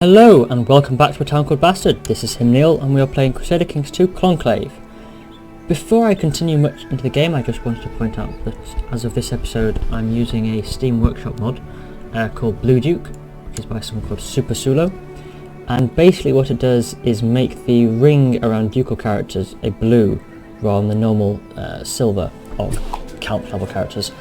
Hello and welcome back to A Town Called Bastard. This is him, Neill, and we are playing Crusader Kings 2 Conclave. Before I continue much into the game, I just wanted to point out that as of this episode I'm using a Steam Workshop mod called Blue Duke, which is by someone called Super Sulo, and basically what it does is make the ring around ducal characters a blue rather than the normal silver of Count level characters.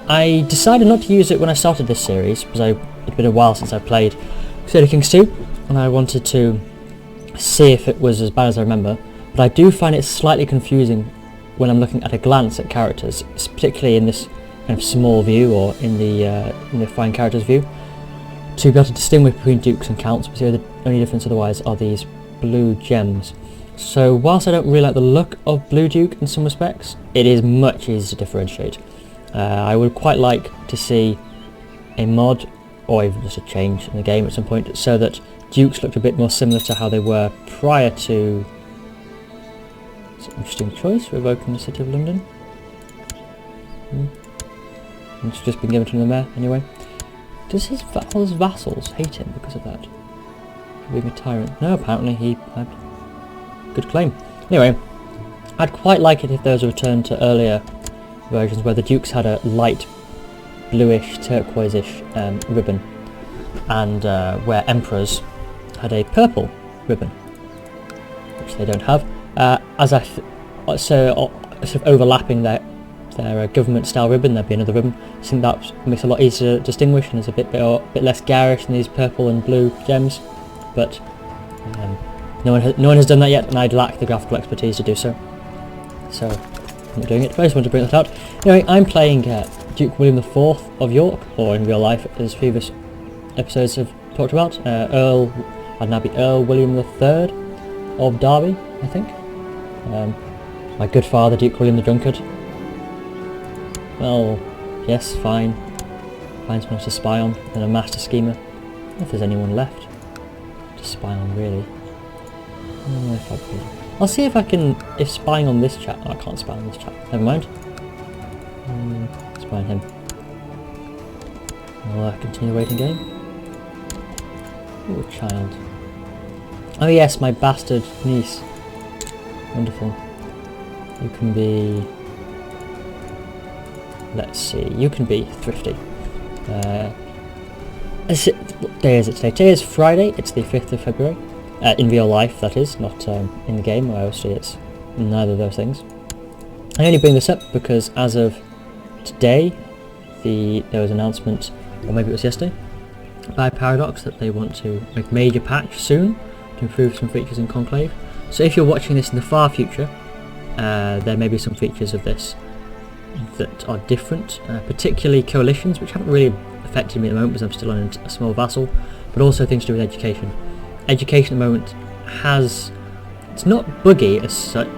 I decided not to use it when I started this series because it'd been a while since I played Crusader Kings 2, and I wanted to see if it was as bad as I remember, but I do find it slightly confusing when I'm looking at a glance at characters, particularly in this kind of small view or in the fine characters view, to be able to distinguish between dukes and counts, because the only difference otherwise are these blue gems. So whilst I don't really like the look of Blue Duke in some respects, it is much easier to differentiate. I would quite like to see a mod or even just a change in the game at some point, so that dukes looked a bit more similar to how they were prior to... It's an interesting choice, revoking the City of London. It's just been given to the mayor anyway. Does all his vassals hate him because of that? Being a tyrant? No, apparently he had good claim. Anyway, I'd quite like it if there was a return to earlier versions where the dukes had a light bluish, turquoise-ish ribbon, and where emperors had a purple ribbon, which they don't have. Sort of overlapping their government-style ribbon, there'd be another ribbon. I think that makes it a lot easier to distinguish and is a bit less garish than these purple and blue gems. But no one has done that yet, and I'd lack the graphical expertise to do so. So I'm not doing it, but I just wanted to bring that out. Anyway, I'm playing Duke William IV of York, or in real life, as previous episodes have talked about. I'd now be Earl William III of Derby, I think. My good father, Duke William the Drunkard. Well, yes, fine. Find someone to spy on, and a master schemer. I don't know if there's anyone left to spy on, really. I don't know if I could. I'll see if I can, if spying on this chap... Oh, I can't spy on this chap. Never mind. Spy on him. I'll continue the waiting game. Ooh, a child. Oh yes, my bastard niece. Wonderful. You can be... Let's see, you can be thrifty. What day is it today? Today is Friday, it's the 5th of February. In real life, that is, not in the game, where obviously it's neither of those things. I only bring this up because as of today, there was an announcement, or maybe it was yesterday, by Paradox that they want to make a major patch soon to improve some features in Conclave. So if you're watching this in the far future, there may be some features of this that are different, particularly coalitions, which haven't really affected me at the moment because I'm still on a small vassal, but also things to do with education. Education at the moment it's not buggy as such.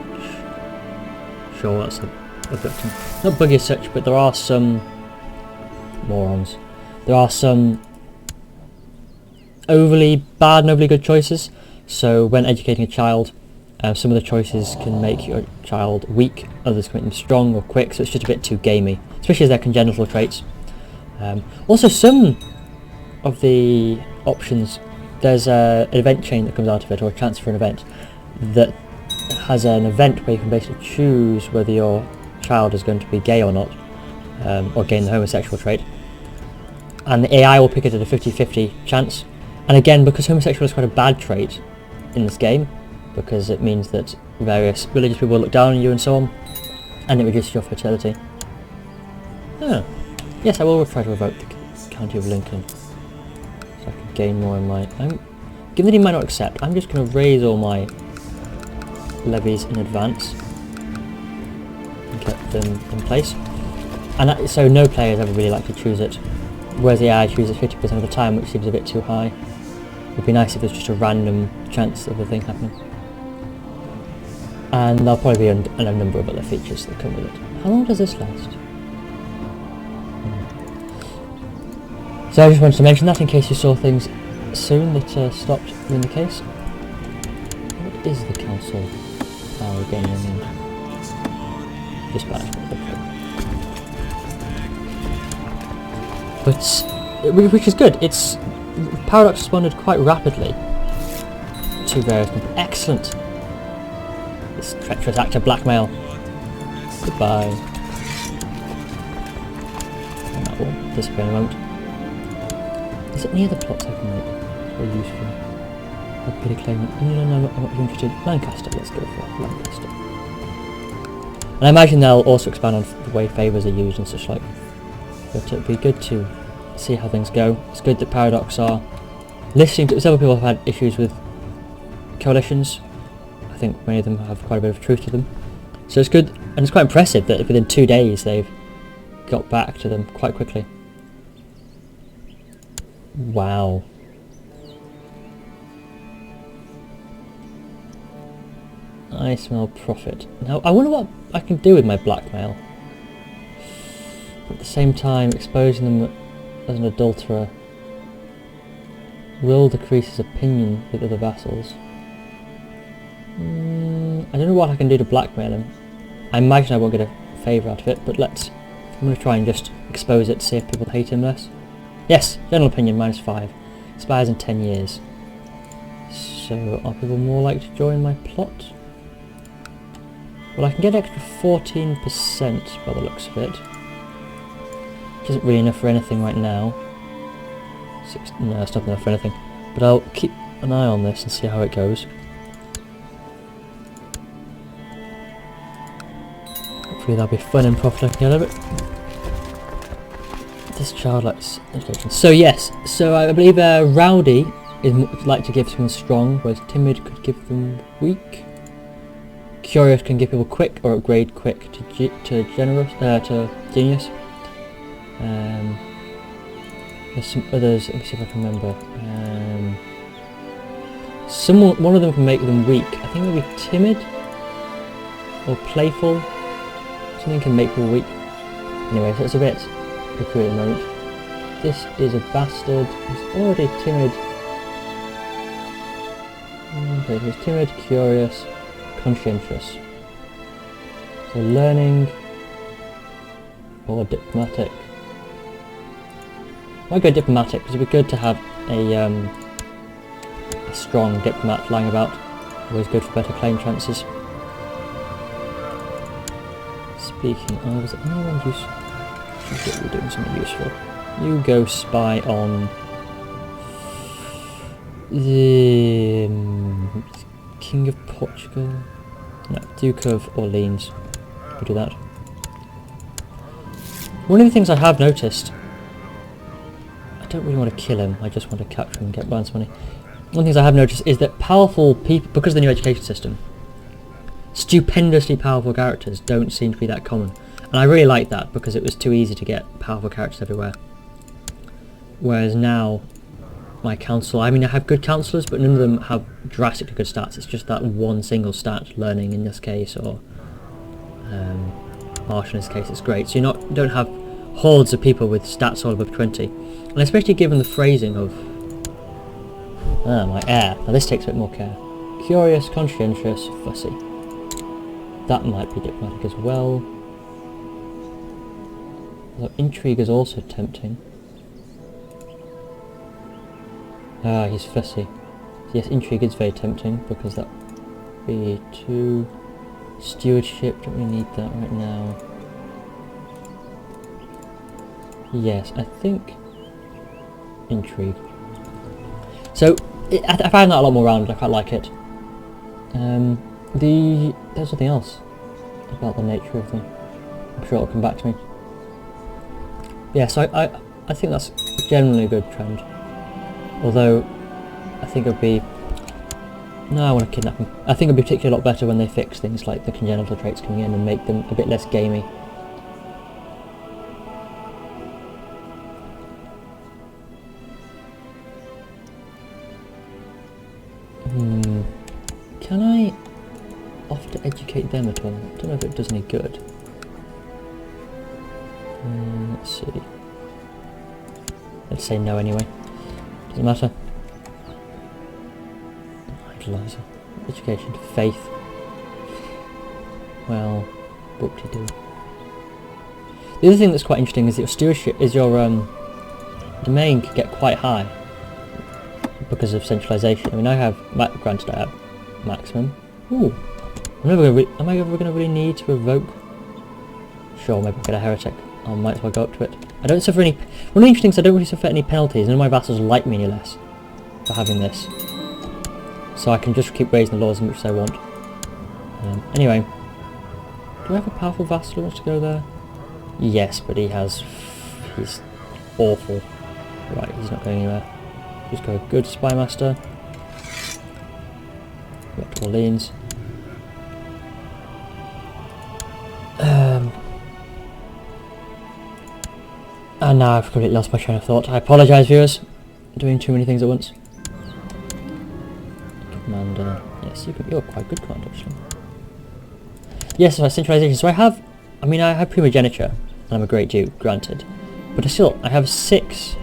Sure, that's a victim. Not buggy as such, but there are some morons. There are some overly bad and overly good choices. So when educating a child, some of the choices can make your child weak, others can make them strong or quick, so it's just a bit too gamey, especially as they're congenital traits. Also, some of the options, there's an event chain that comes out of it, or a chance for an event, that has an event where you can basically choose whether your child is going to be gay or not, or gain the homosexual trait. And the AI will pick it at a 50-50 chance. And again, because homosexual is quite a bad trait in this game, because it means that various religious people will look down on you and so on, and it reduces your fertility. Oh. Yes, I will try to revoke the County of Lincoln, so I can gain more in my... Given that he might not accept, I'm just going to raise all my levies in advance and get them in place. And so no players ever really like to choose it, whereas the AI chooses 50% of the time, which seems a bit too high. It would be nice if there's just a random chance of the thing happening. And there'll probably be a number of other features that come with it. How long does this last? So I just wanted to mention that in case you saw things soon that stopped being the case. What is the council power again? Just bad. But which is good. It's Paradox responded quite rapidly to various... Excellent! This treacherous act of blackmail. Goodbye. And that will disappear in a moment. Is it any other plots I can make? Very useful. I'd better claim it. No, I'm not interested. Lancaster, let's go for Lancaster. And I imagine they'll also expand on the way favours are used and such like. But it'd be good to see how things go. It's good that Paradox are listening to... Several people have had issues with coalitions. I think many of them have quite a bit of truth to them. So it's good, and it's quite impressive that within 2 days they've got back to them quite quickly. Wow. I smell profit. Now, I wonder what I can do with my blackmail. At the same time, exposing them as an adulterer will decrease his opinion with other vassals. I don't know what I can do to blackmail him. I imagine I won't get a favour out of it, but I'm going to try and just expose it to see if people hate him less. Yes, general opinion, -5. Expires in 10 years. So, are people more likely to join my plot? Well, I can get an extra 14% by the looks of it. Which isn't really enough for anything right now. No, it's not enough for anything. But I'll keep an eye on this and see how it goes. Hopefully that'll be fun and profit I can get out of it. This childlike education. So yes, so I believe Rowdy is like to give someone strong, whereas Timid could give them weak. Curious can give people quick or upgrade quick to generous to genius. There's some others. Let me see if I can remember. One of them can make them weak. I think maybe timid or playful. Something can make people weak. Anyway, so it's a bit peculiar at the moment. This is a bastard. He's already timid. Okay, he's timid, curious, conscientious. So learning or diplomatic. I'll go diplomatic because it'd be good to have a strong diplomat lying about. Always good for better claim chances. Speaking of, is it anyone useful? I think you're doing something useful. You go spy on the King of Portugal. No, Duke of Orleans. We'll do that. One of the things I have noticed, I don't really want to kill him, I just want to capture him and get balance money. One of the things I have noticed is that powerful people, because of the new education system, stupendously powerful characters don't seem to be that common. And I really like that because it was too easy to get powerful characters everywhere. Whereas now, my council, I mean I have good councillors, but none of them have drastically good stats. It's just that one single stat, learning in this case, or martial in this case, it's great. So you don't have hordes of people with stats all above 20. And especially given the phrasing of my heir. Now this takes a bit more care. Curious, conscientious, fussy. That might be diplomatic as well. Although intrigue is also tempting. Ah, he's fussy. Yes, intrigue is very tempting because that would be 2. Stewardship, don't really need that right now. Yes, I think intrigue. So I find that a lot more rounded. I quite like it. There's something else about the nature of them. I'm sure it'll come back to me. Yeah, so I think that's generally a good trend. Although I think it would be... No, I want to kidnap them. I think it would be particularly a lot better when they fix things like the congenital traits coming in and make them a bit less gamey. Can I offer to educate them at all? I don't know if it does any good. Let's see. Let's say no anyway. Doesn't matter. Idolizer. Education to faith. Well, whoop-de-doo. The other thing that's quite interesting is that your stewardship is your domain can get quite high. because of centralisation. I mean, I have, granted I have maximum. Ooh. Am I ever going to really need to revoke? Sure, maybe I'll get a heretic. I might as well go up to it. I don't suffer any... One of the interesting things, I don't really suffer any penalties. None of my vassals like me any less for having this. So I can just keep raising the laws as much as I want. Anyway. Do I have a powerful vassal who wants to go there? Yes, but he's awful. Right, he's not going anywhere. Just go good spy master. Go up to Orleans. And now I've completely lost my train of thought. I apologise, viewers. I'm doing too many things at once. Commander. Yes, you're quite good commander, actually. Yes, so centralisation. So I have primogeniture, and I'm a great duke, granted. But I have 6.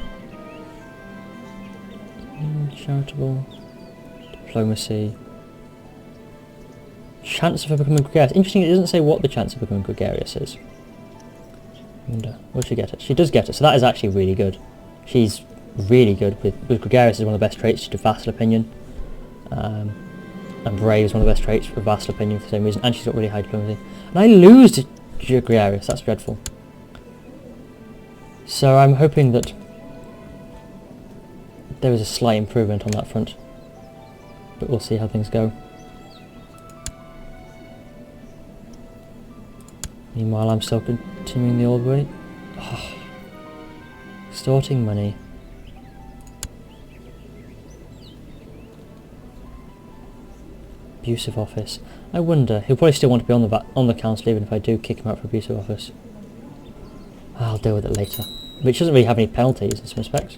Charitable. Diplomacy. Chance of becoming gregarious. Interesting, it doesn't say what the chance of becoming gregarious is. Will she get it? She does get it, so that is actually really good. She's really good with gregarious is one of the best traits due to vassal opinion. And brave is one of the best traits for vassal opinion for the same reason, and she's got really high diplomacy. And I lose to gregarious, that's dreadful. So I'm hoping that there is a slight improvement on that front. But we'll see how things go. Meanwhile, I'm still continuing the old way. Oh, extorting money. Abuse of office. I wonder. He'll probably still want to be on the council even if I do kick him out for abuse of office. I'll deal with it later. Which doesn't really have any penalties in some respects.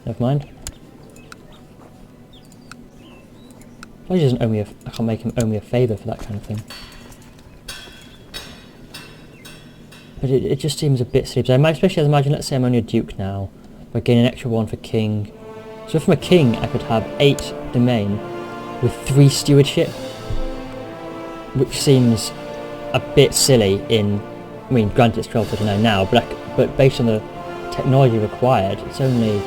Never mind. He doesn't owe me I can't make him owe me a favour for that kind of thing. But it just seems a bit silly. Because especially as I imagine, let's say I'm only a duke now. But I gain an extra 1 for king. So from a king, I could have 8 domain with 3 stewardship. Which seems a bit silly in... I mean, granted it's 1239 now, but based on the technology required, it's only...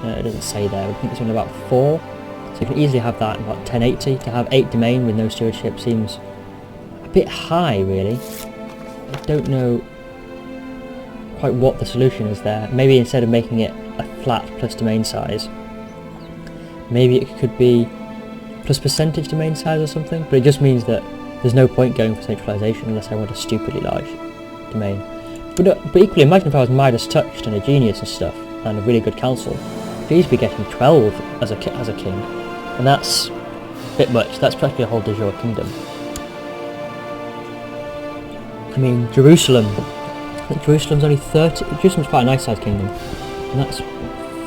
it doesn't say there, I think it's only about 4. So you can easily have that in about 1080. To have 8 domain with no stewardship seems a bit high, really. I don't know quite what the solution is there. Maybe instead of making it a flat plus domain size, maybe it could be plus percentage domain size or something, but it just means that there's no point going for centralisation unless I want a stupidly large domain. But equally, imagine if I was Midas touched and a genius and stuff, and a really good council. I'd easily be getting 12 as a king, and that's a bit much. That's practically a whole de jure kingdom. I mean, Jerusalem. I think Jerusalem's only 30. Jerusalem's quite a nice sized kingdom, and that's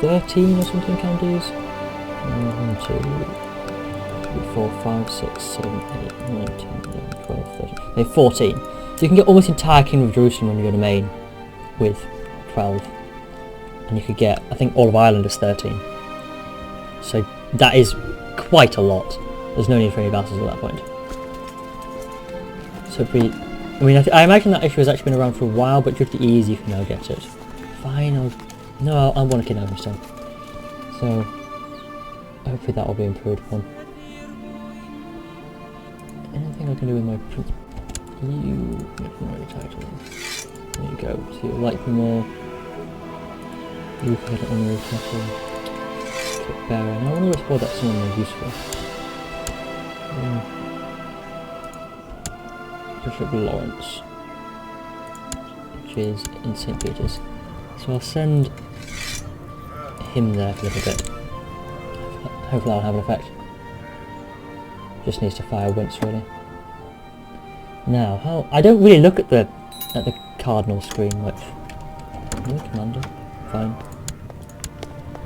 13 or something counties. 1, 2, 3, 4, 5, 6, 7, 8, 9, 10, 11, 12, 13. Okay, 14. So you can get almost the entire kingdom of Jerusalem on your domain with 12. And you could get, I think all of Ireland is 13. So that is quite a lot. There's no need for any vassals at that point. So I imagine that issue has actually been around for a while, but just easy you can now get it. Fine, I want to kidnap him still. So hopefully that will be improved upon. Anything I can do with my prince? You make my title. There you go. So you'll like me more. You can get it on your castle. Bearer. I want to explore that someone more useful. Bishop Lawrence, which is in St. Peter's. So I'll send him there for a little bit. Hopefully that'll have an effect. Just needs to fire once, really. Now, I don't really look at the cardinal screen much. Are you a commander? Fine.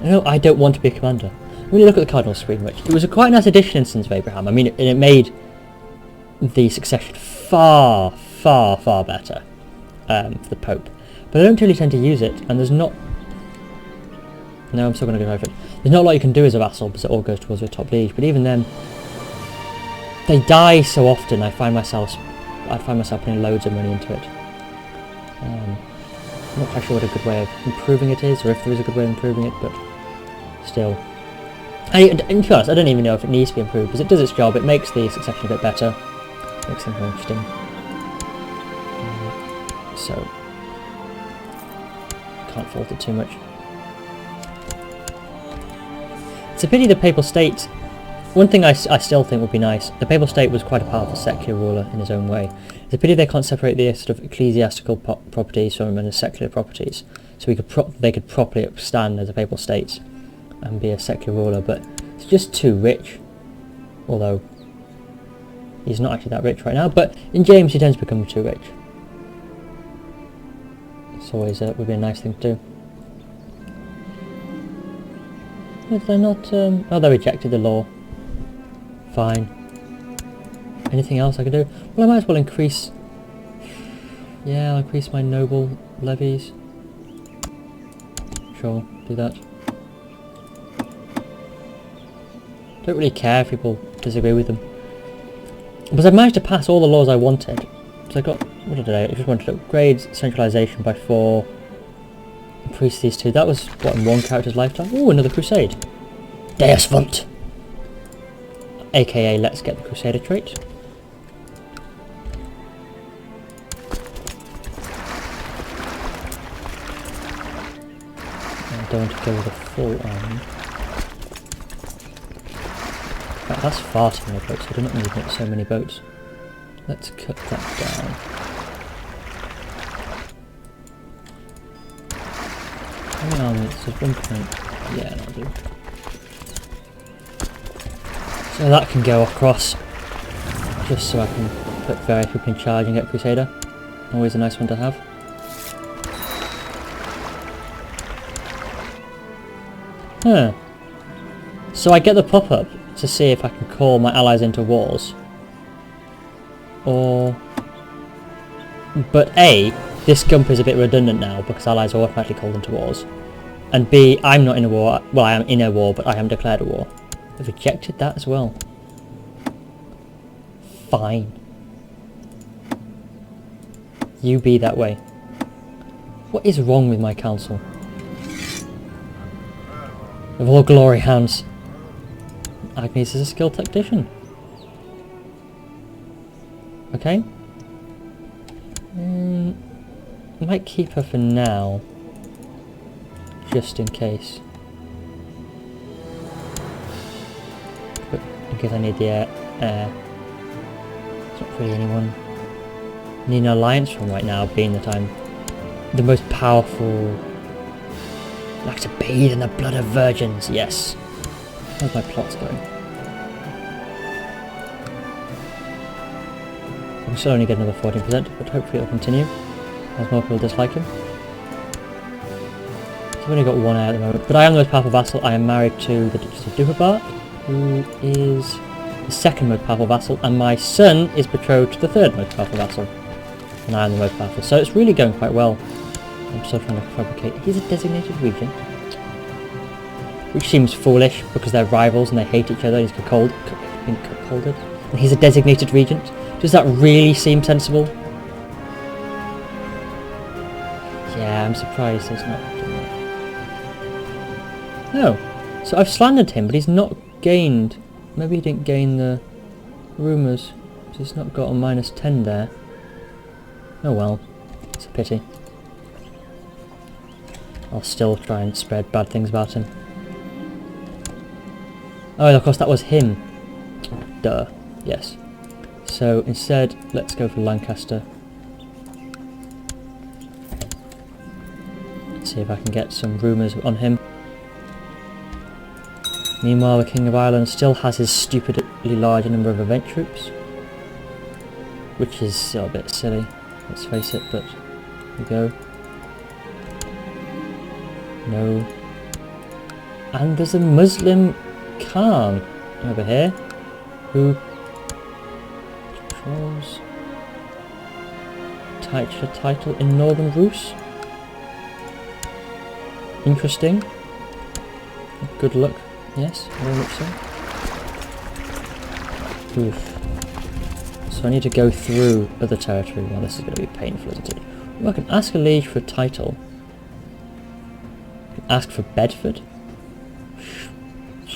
No, I don't want to be a commander. I really look at the cardinal screen much. It was a quite nice addition in Sons of Abraham. I mean, it made the succession far, far, far better for the Pope. But I don't really tend to use it, and there's not... No, I'm still going to go over it. There's not a lot you can do as a vassal, because it all goes towards your top liege. But even then, they die so often. I find myself putting loads of money into it. I'm not quite sure what a good way of improving it is, or if there is a good way of improving it, but still, And to be honest, I don't even know if it needs to be improved, because it does its job. It makes the succession a bit better, makes things more interesting. So, can't fault it too much. It's a pity the Papal State. One thing I still think would be nice. The Papal State was quite a powerful secular ruler in his own way. It's a pity they can't separate the sort of ecclesiastical properties from the secular properties, so they could properly stand as a Papal State and be a secular ruler. But it's just too rich. Although he's not actually that rich right now. But in James, he tends to become too rich. It's always would be a nice thing to do. Did they not? Oh, they rejected the law. Fine. Anything else I could do? Well, I might as well increase... Yeah, I'll increase my noble levies. Sure, do that. Don't really care if people disagree with them. Because I've managed to pass all the laws I wanted. So I got... What did I do? I just wanted to upgrade centralisation by 4. Increase these 2. That was, what, in one character's lifetime? Ooh, another Crusade. Deus Vult! AKA, let's get the Crusader trait. I don't want to go with a full army. In fact, that's far too many boats. I do not need so many boats. Let's cut that down. How many armies? There's 1 point. Yeah, that'll do. So that can go across, just so I can put various people in charge and get Crusader. Always a nice one to have. Huh. So I get the pop-up to see if I can call my allies into wars. Or... But A, this Gump is a bit redundant now because allies are automatically called into wars. And B, I'm not in a war. Well, I am in a war, but I haven't declared a war. I've rejected that as well. Fine. You be that way. What is wrong with my council? Of all glory hands, Agnes is a skilled tactician. Okay. I might keep her for now, just in case. But in case I need the air. There's not really anyone I need an alliance from right now, being that I'm the most powerful. I like to bathe in the blood of virgins, yes. How's my plots going? I'm still only getting another 14%, but hopefully it'll continue as more people dislike him. So I've only got 1 heir at the moment, but I am the most powerful vassal. I am married to the Duchess of Duperbark, who is the 2nd most powerful vassal, and my son is betrothed to the 3rd most powerful vassal, and I am the most powerful. So it's really going quite well. I'm still trying to fabricate. He's a designated regent, which seems foolish because they're rivals and they hate each other. He's been cuckolded, and he's a designated regent. Does that really seem sensible? Yeah, I'm surprised he's not doing that. No, so I've slandered him, but he's not gained. Maybe he didn't gain the rumours. So he's not got a -10 there. Oh well, it's a pity. I'll still try and spread bad things about him. Oh, of course, that was him. Duh. Yes. So instead, let's go for Lancaster. Let's see if I can get some rumours on him. Meanwhile, the King of Ireland still has his stupidly large number of event troops, which is still a bit silly, let's face it, but here we go. No. And there's a Muslim Khan over here who controls title in Northern Rus. Interesting. Good luck. Yes, very much so. Oof. So I need to go through other territory. Well, this is going to be painful, isn't it? Well, I can ask a liege for a title. Ask for Bedford?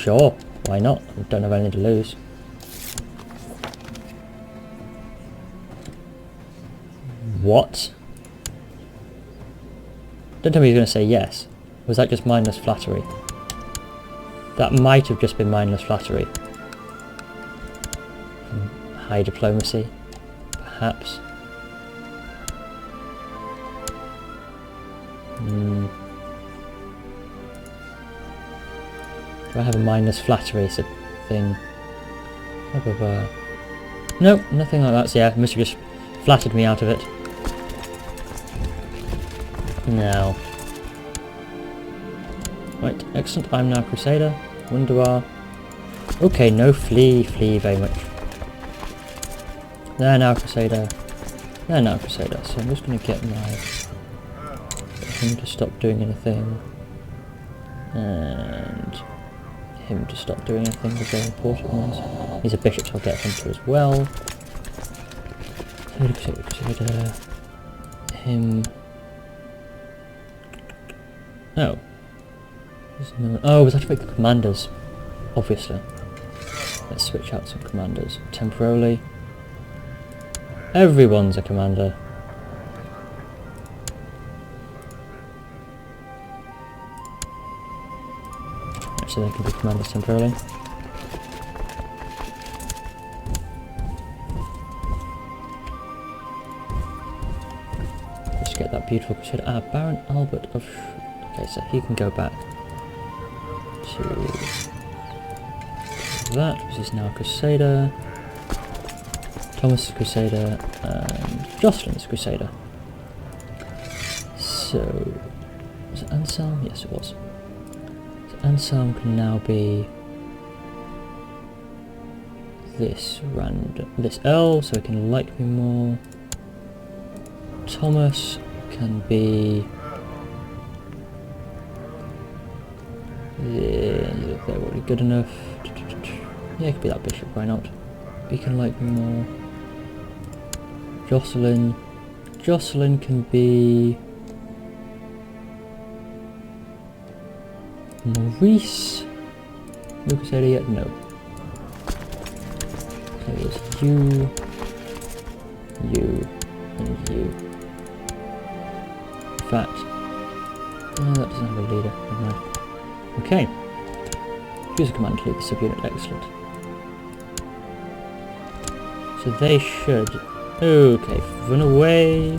Sure, why not? I don't have anything to lose. What? Don't tell me you're going to say yes. Was that just mindless flattery? That might have just been mindless flattery. High diplomacy, perhaps. Do I have a mindless flattery thing? Blah, blah, blah. Nope, nothing like that. So yeah, must have just flattered me out of it. No. Right, excellent. I'm now Crusader. Wunderbar. Okay, no flee very much. They're now Crusader. They're now Crusader. So I'm just going to get him to stop doing anything. And him to stop doing anything with their important ones. He's a bishop, so I'll get him to as well. Crusader. Him. Oh. Oh, was that to make the commanders? Obviously. Let's switch out some commanders temporarily. Everyone's a commander. So they can be commanders temporarily. Let's get that beautiful Crusader. Ah, Baron Albert of... Okay, so he can go back to that, which is now Crusader. Thomas is Crusader, and Jocelyn's Crusader. So, was it Anselm? Yes, it was. So Anselm can now be this Earl, so he can like me more. Thomas can be... Yeah, they're already good enough. Yeah, it could be that bishop, why not? He can like me more. Jocelyn can be... Maurice? No Crusader yet? No. So there's you, and you. In fact, that doesn't have a leader. Never mind. Okay. Choose a command to lead the subunit. Excellent. So they should... Okay, run away.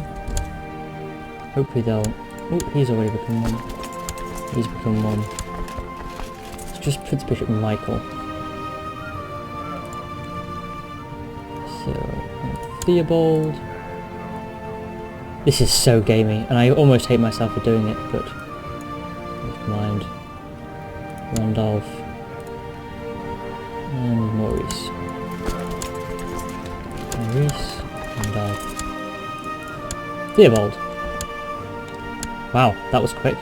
Hopefully they'll... Oh, he's already become one. He's become one. It's just Prince Bishop Michael. So, Theobald. This is so gamey, and I almost hate myself for doing it, but... Never mind. Randolph. And Maurice. Randolph. Theobald. Wow, that was quick.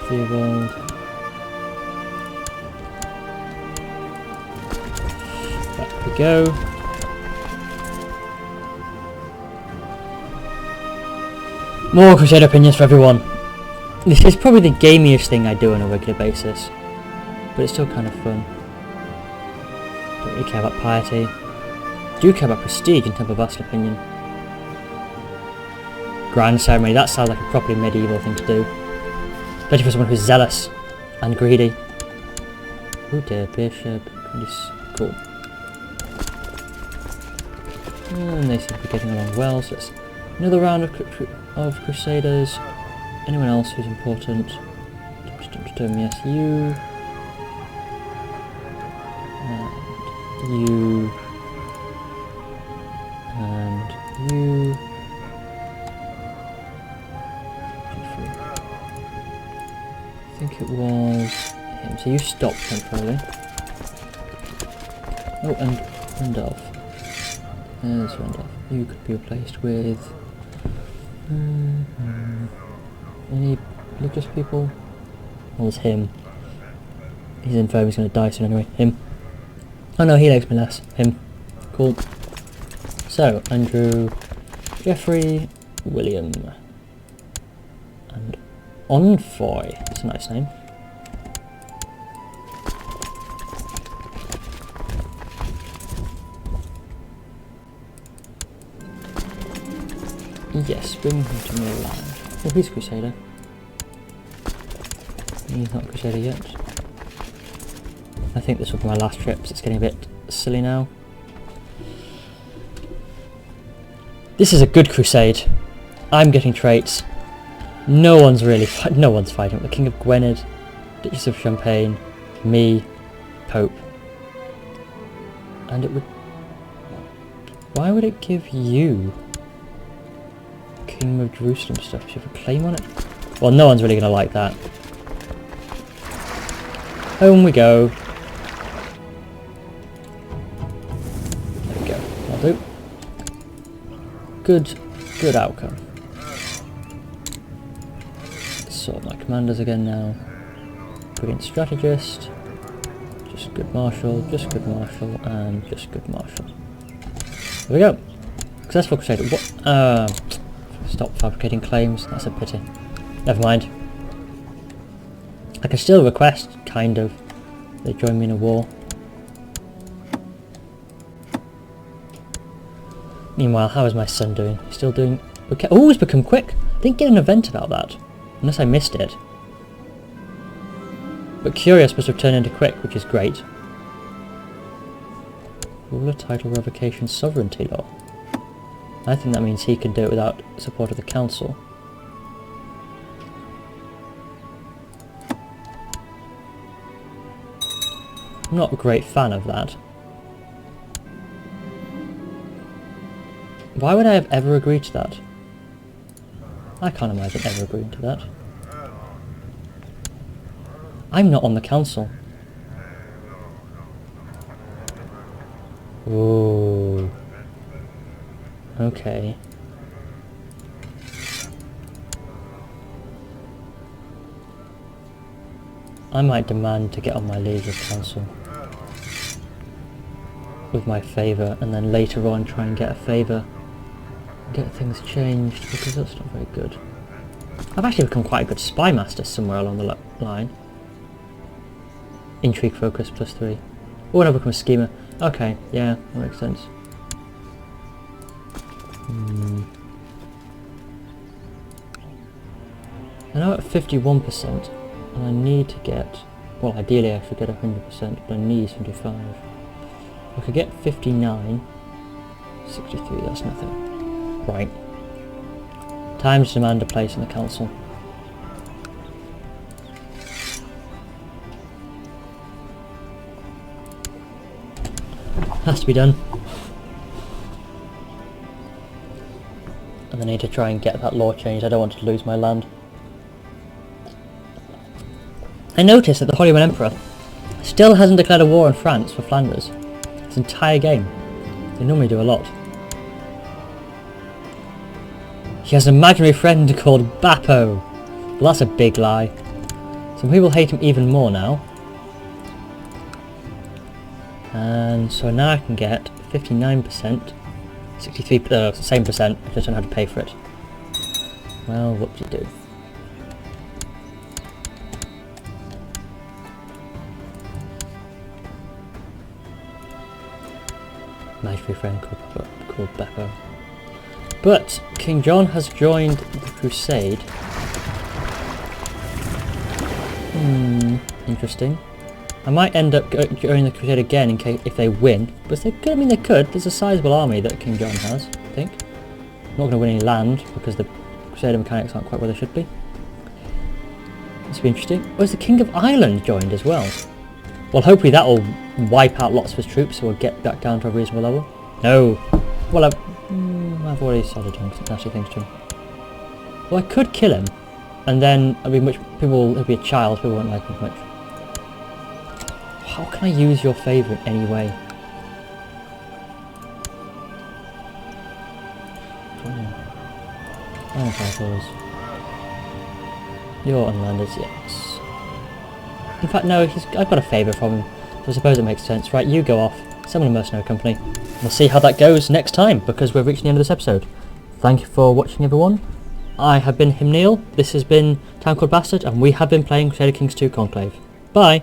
Theobald. Back we go. More Crusader opinions for everyone. This is probably the gamiest thing I do on a regular basis, but it's still kind of fun. Don't really care about piety. Do care about prestige and Temple Vassal opinion. Grand ceremony, that sounds like a properly medieval thing to do. Especially for someone who's zealous and greedy. Oh dear, bishop. Cool. And they seem to be getting along well, so it's another round of Crusaders. Anyone else who's important? Yes, you. And you. And you. I think it was him. So you stopped temporarily. Oh, and Randolph. There's Randolph. You could be replaced with... any religious people? Well, it's him. He's infirm, he's going to die soon anyway. Him. Oh no, he likes me less. Him. Cool. So, Andrew, Jeffrey, William, and Envoy. That's a nice name. Yes, bring him to Milan. Oh, he's Crusader. He's not Crusader yet. I think this will be my last trip, so it's getting a bit silly now. This is a good crusade. I'm getting traits. No one's fighting. The King of Gwynedd, Duchess of Champagne, me, Pope. And it would... Why would it give you Kingdom of Jerusalem stuff? Do you have a claim on it? Well, no one's really going to like that. Home we go. There we go. That'll do. Good outcome. Sort my commanders again now. Brilliant strategist. Just good marshal, and just good marshal. There we go. Successful Crusader. What? Stop fabricating claims. That's a pity. Never mind. I can still request, kind of. They join me in a war. Meanwhile, how is my son doing? He's still doing... Okay. Oh, he's become quick. I didn't get an event about that. Unless I missed it. But Curious must have turned into quick, which is great. Ruler title revocation sovereignty law. I think that means he can do it without support of the council. I'm not a great fan of that. Why would I have ever agreed to that? I can't imagine ever agreeing to that. I'm not on the council. Ooh. Okay. I might demand to get on my League of Council with my favour, and then later on try and get a favour, get things changed, because that's not very good. I've actually become quite a good spy master somewhere along the line. Intrigue focus +3. Oh, and I've become a schemer. Okay, yeah, that makes sense. I'm now at 51%, and I need to get, well, ideally I should get 100%, but I need 75. I could get 59, 63, that's nothing. Right. Time to demand a place in the council. Has to be done. And I need to try and get that law changed. I don't want to lose my land. I noticed that the Holy Roman Emperor still hasn't declared a war on France for Flanders. This entire game. They normally do a lot. He has an imaginary friend called Bappo. Well, that's a big lie. Some people hate him even more now. And so now I can get 59%, 63%, same percent, I just don't know how to pay for it. Well, what do you do? Imaginary friend called Bappo. But King John has joined the Crusade. Interesting. I might end up joining the Crusade again in case if they win, but they could. I mean, they could. There's a sizable army that King John has, I think. I'm not going to win any land because the Crusader mechanics aren't quite where they should be. This will be interesting. Oh, is the King of Ireland joined as well? Well, hopefully that will wipe out lots of his troops, so we'll get back down to a reasonable level. No. Well, I've already started doing some nasty things to him. Well, I could kill him, and then I mean, he'll be a child. People won't like him much. How can I use your favour in any way? You're unlanders, yes. In fact, no, I've got a favour from him, so I suppose it makes sense. Right, you go off, summon a mercenary company. We'll see how that goes next time, because we're reaching the end of this episode. Thank you for watching, everyone. I have been Neill, this has been Town Called Bastard, and we have been playing Crusader Kings 2 Conclave. Bye!